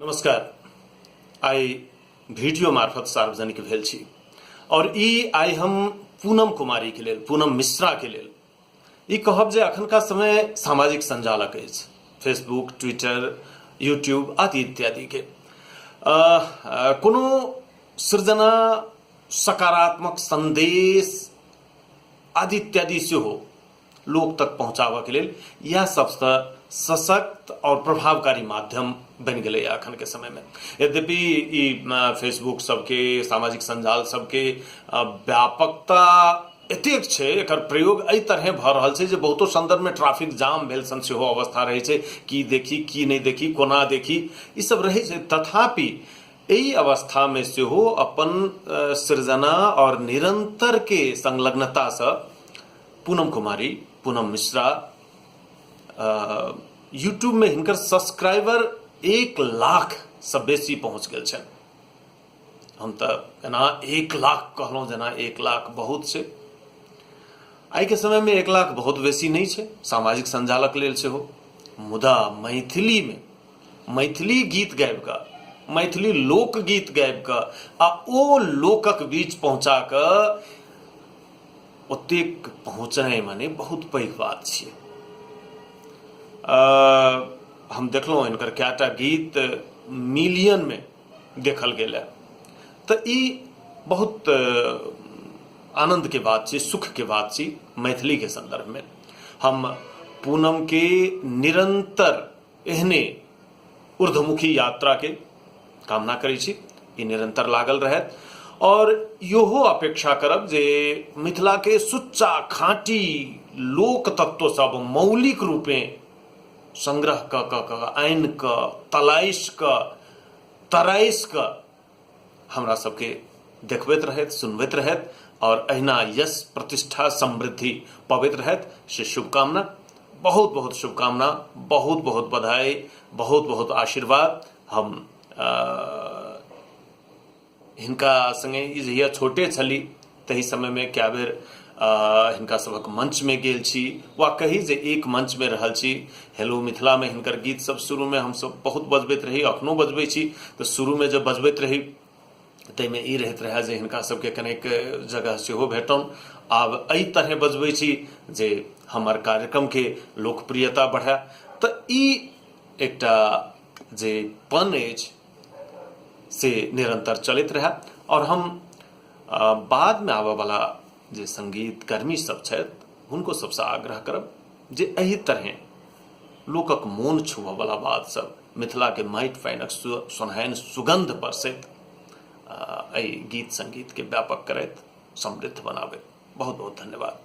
नमस्कार। आई वीडियो मार्फत सार्वजनिक भेल छी और ई आई हम पूनम कुमारी के लेल, पूनम मिश्रा के लेल ई कहब जे अखनका समय सामाजिक संजालक अछि, फेसबुक, ट्विटर, यूट्यूब आदि इत्यादि के कोनो सृजना, सकारात्मक संदेश आदि इत्यादि सेहो लोक तक पहुंचाबऽ के लेल यह सबसे सशक्त और प्रभावकारी माध्यम बन गए अखन के समय में। यद्यपि ई फेसबुक सबके, सामाजिक संजाल सबके व्यापकता एतेक छै, एकर प्रयोग एहि तरह भऽ रहल छै जे बहुतो संदर्भ में ट्रैफिक जाम भेल सन सेहो अवस्था रहै छै, की देखी की नहीं देखी, कोना देखी, ई सब रहै छै। तथापि एहि अवस्था में सेहो अपन सृजना और निरंतर के संलग्नता से पूनम कुमारी, पूनम मिश्रा यूट्यूब में हिनकर सब्सक्राइबर 1 लाख से बेसी पहुंच गए छन। हम तो एना 1 लाख कहलौं, जेना 1 लाख बहुत छै। आई के समय में 1 लाख बहुत बेसी नहीं छै सामाजिक संजालक लेल सेहो। मुदा मैथिली में मैथिली गीत गाबि कऽ, मैथिली लोकगीत गाबि कऽ आ ओ लोकक बीच पहुंचा कऽ ओतेक पहुंचनाइ माने बहुत पैघ बात छियै। हम देखलहुँ हिनकर कएटा गीत मिलियन में देखल गेल है, तो ई बहुत आनंद के बात छी, सुख के बात छी। मैथिली के संदर्भ में हम पूनम के निरंतर एहने ऊर्ध्वमुखी यात्रा के कामना करै छी, ई निरंतर लागल रहत और योहो अपेक्षा करब जे मिथिला के सुच्चा खाँटी लोक तत्व सब मौलिक रूपे संग्रह क आइन क तलाइश क तराइश क हमरा सबके देखबैत रहत, सुनबैत रहत और अहिना यश, प्रतिष्ठा, समृद्धि पबैत रहत से शुभकामना। बहुत बहुत शुभकामना, बहुत बहुत बधाई, बहुत बहुत आशीर्वाद। हम हिनका संगे जहिया छोटे छली तही समय में क्या बेर हिनका सबक मंच में गेल छी, वा कही जे एक मंच में रहल छी। हेलो मिथिला में हिनकर गीत सब शुरू में हम सब बहुत बजबैत रही, अखनो बजबै छी। तो शुरू में जब बजबैत रही ताहिमे ई रहैत रहे जे हिनका सबके कनेक जगह सेहो भेटन। आब एहि तरह बजबै छी जे हमर कार्यक्रम के लोकप्रियता बढ़े। तो ई एकटा जे पन अछि से निरंतर चलित रहे और हम बाद में आबऽ वाला जे संगीत कर्मी सब छथि हुनको सबसे आग्रह करब जे एहि तरह लोकक मोन छुअ वाला बात सब, मिथिला के माटि पानिक सुनहैन सुगंध परसैत एहि गीत संगीत के व्यापक करैत, समृद्ध बनाबैत। बहुत बहुत धन्यवाद।